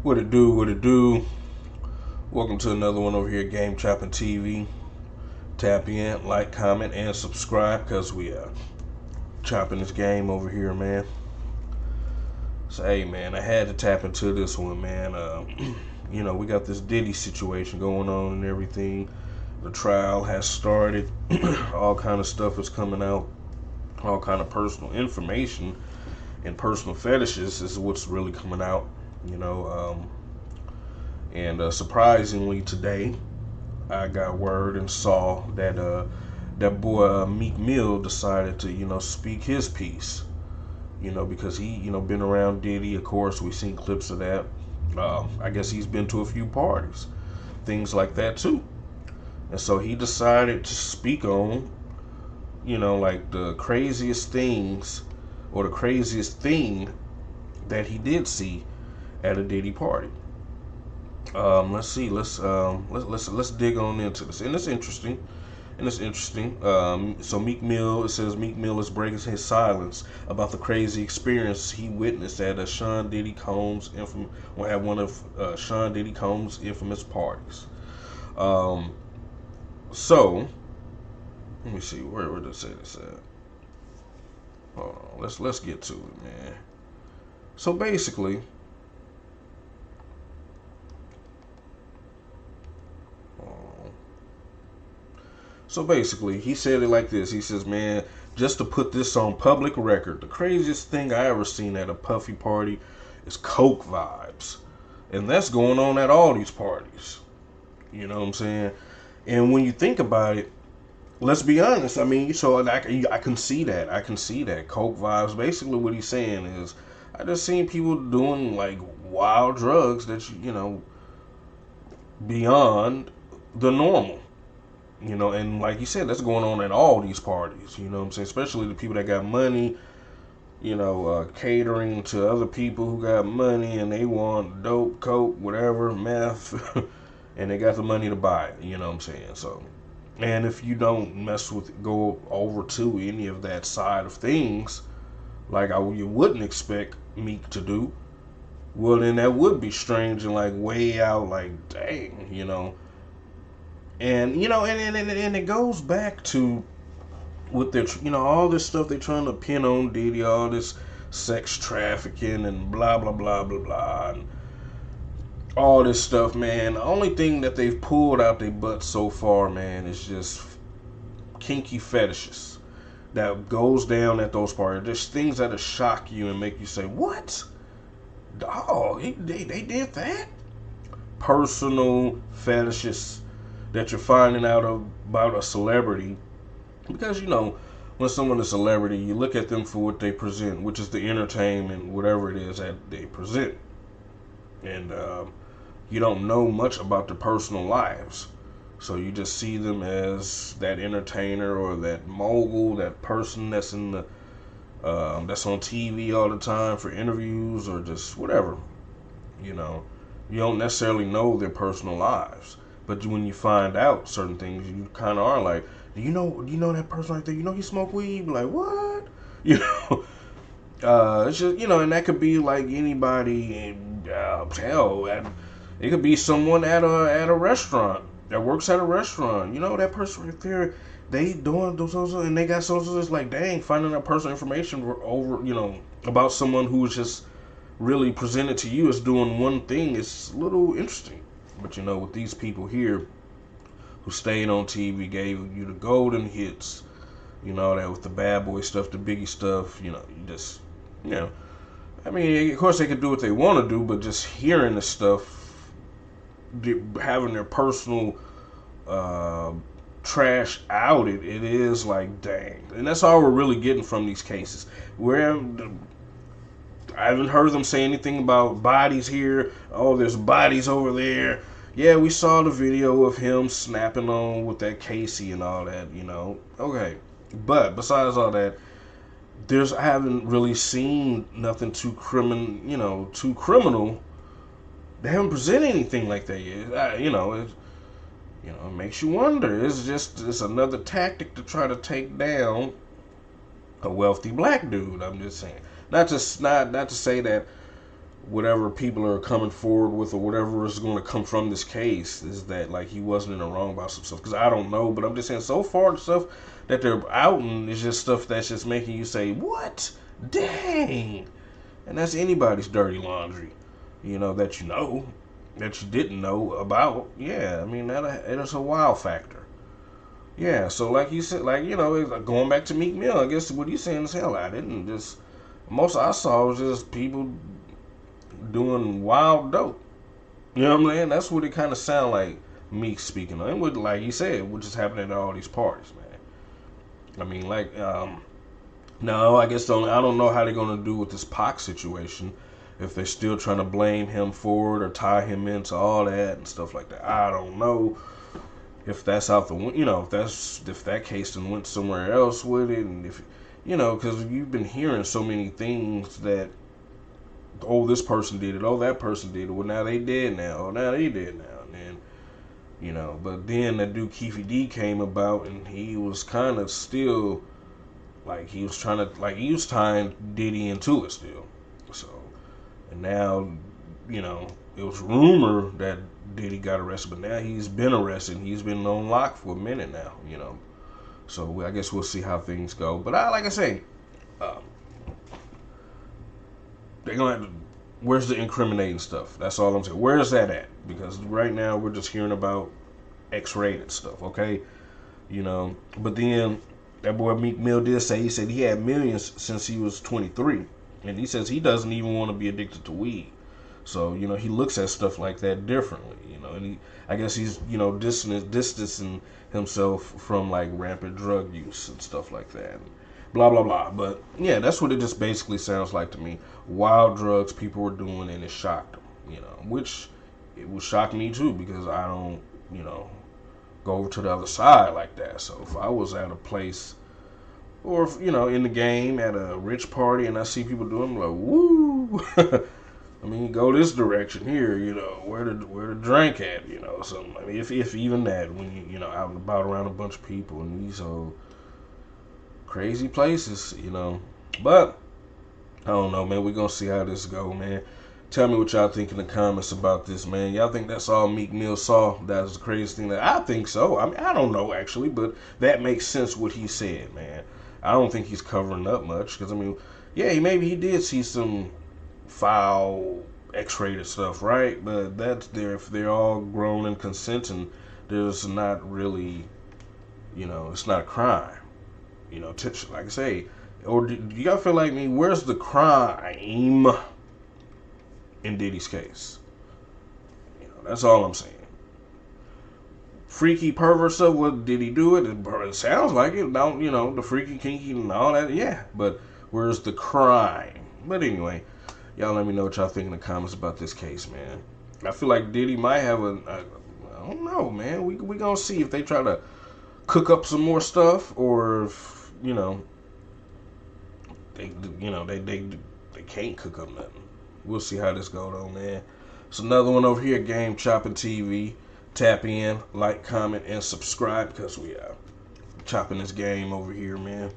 What it do, what it do. Welcome to another one over here at Game Chopping TV. Tap in, like, comment, and subscribe because we are chopping this game over here, man. So, hey, man, I had to tap into this one, man. We got this Diddy situation going on and everything. The trial has started. All kind of stuff is coming out. All kind of personal information and personal fetishes is what's really coming out, And surprisingly today, I got word and saw that that boy Meek Mill decided to speak his piece. Because he been around Diddy. Of course, we've seen clips of that. I guess he's been to a few parties, things like that too. And so he decided to speak on, like the craziest things or the craziest thing that he did see at a Diddy party. Let's see. Let's dig on into this, and it's interesting. So Meek Mill, it says Meek Mill is breaking his silence about the crazy experience he witnessed at a Sean Diddy Combs at one of Sean Diddy Combs' infamous parties. So let me see where does it say this at. Hold on, let's get to it, man. So basically. He said it like this. He says, man, just to put this on public record, the craziest thing I ever seen at a Puffy party is coke vibes. And that's going on at all these parties. You know what I'm saying? And when you think about it, let's be honest. I mean, so I can see that. I can see that. Coke vibes. Basically what he's saying is, I just seen people doing like wild drugs that, beyond the normal. And like you said, that's going on at all these parties, you know what I'm saying? Especially the people that got money, catering to other people who got money and they want dope, coke, whatever, meth, and they got the money to buy it, you know what I'm saying? So, and if you don't go over to any of that side of things, like you wouldn't expect Meek to do, well, then that would be strange and like way out, like, dang, And and it goes back to with their all this stuff they're trying to pin on Diddy, all this sex trafficking and blah blah blah blah blah, and all this stuff, man. The only thing that they've pulled out their butt so far, man, is just kinky fetishes that goes down at those parties. There's things that'll shock you and make you say, "What? Oh, they did that?" Personal fetishes that you're finding out about a celebrity, because when someone is a celebrity, you look at them for what they present, which is the entertainment, whatever it is that they present, and you don't know much about their personal lives, so you just see them as that entertainer or that mogul, that person that's in the that's on TV all the time for interviews or just whatever. You don't necessarily know their personal lives. But when you find out certain things, you kind of are like, do you know that person right there? He smoke weed? You be like, what? It's just, and that could be like anybody, and hell, it could be someone at a restaurant that works at a restaurant. That person right there, they doing those, and they got so it's like, dang, finding out personal information over, about someone who's just really presented to you as doing one thing is a little interesting. But with these people here who stayed on TV, gave you the golden hits, that with the bad boy stuff, the Biggie stuff, I mean, of course they could do what they want to do, but just hearing the stuff, having their personal trash outed, it is like, dang. And that's all we're really getting from these cases. I haven't heard them say anything about bodies here. Oh, there's bodies over there. Yeah, we saw the video of him snapping on with that Casey and all that, Okay. But besides all that, I haven't really seen nothing too criminal. They haven't presented anything like that yet. It makes you wonder. It's another tactic to try to take down a wealthy black dude. I'm just saying. Not to say that whatever people are coming forward with or whatever is going to come from this case is that like he wasn't in the wrong about some stuff. Because I don't know, but I'm just saying so far the stuff that they're outing is just stuff that's just making you say, what? Dang. And that's anybody's dirty laundry, that that you didn't know about. Yeah, I mean, that is a wow factor. Yeah, so like you said, going back to Meek Mill, I guess what he's saying is hell, I didn't just, most I saw was just people doing wild dope. You know what I'm saying? That's what it kind of sound like Meek speaking of. And what, like you said, what is happening at all these parties, man. I mean, no, I guess I don't know how they're going to do with this Pac situation. If they're still trying to blame him for it or tie him into all that and stuff like that. I don't know if that's out the, if that case then went somewhere else with it. And if, because you've been hearing so many things that, oh, this person did it, oh, that person did it, well, now they dead now, oh, now they dead now, and then, but then that dude Keefy D came about, and he was kind of still, like, he was tying Diddy into it still, so, and now, it was rumored that Diddy got arrested, but now he's been arrested, he's been on lock for a minute now, so I guess we'll see how things go, but like I say, they're gonna have to, where's the incriminating stuff? That's all I'm saying. Where's that at? Because right now we're just hearing about X-rated stuff, okay? But then that boy Meek Mill did say, he said he had millions since he was 23. And he says he doesn't even want to be addicted to weed. So, he looks at stuff like that differently, and I guess he's, distancing himself from like rampant drug use and stuff like that. Blah, blah, blah. But yeah, that's what it just basically sounds like to me. Wild drugs people were doing, and it shocked them, which it would shock me too, because I don't, go over to the other side like that. So if I was at a place, or if, in the game at a rich party and I see people doing, I'm like, woo. I mean, go this direction here, where the drink at, something. I mean, if even that, when you out and about around a bunch of people and these crazy places, But I don't know, man. We're gonna see how this go, man. Tell me what y'all think in the comments about this, man. Y'all think that's all Meek Mill saw? That was the craziest thing. That I think so. I mean, I don't know actually, but that makes sense what he said, man. I don't think he's covering up much, because I mean, yeah, maybe he did see some foul X-rated stuff, right? But that's there if they're all grown and consenting. There's not really, it's not a crime. Like I say, or do y'all feel like me? Where's the crime in Diddy's case? That's all I'm saying. Freaky pervert stuff, what did he do it? It sounds like it. Don't, the freaky kinky and all that, yeah. But where's the crime? But anyway, y'all let me know what y'all think in the comments about this case, man. I feel like Diddy might have I don't know, man. We gonna see if they try to cook up some more stuff, or if, they can't cook up nothing. We'll see how this goes on, man. It's another one over here, Game Chopping TV. Tap in, like, comment, and subscribe, because we are chopping this game over here, man.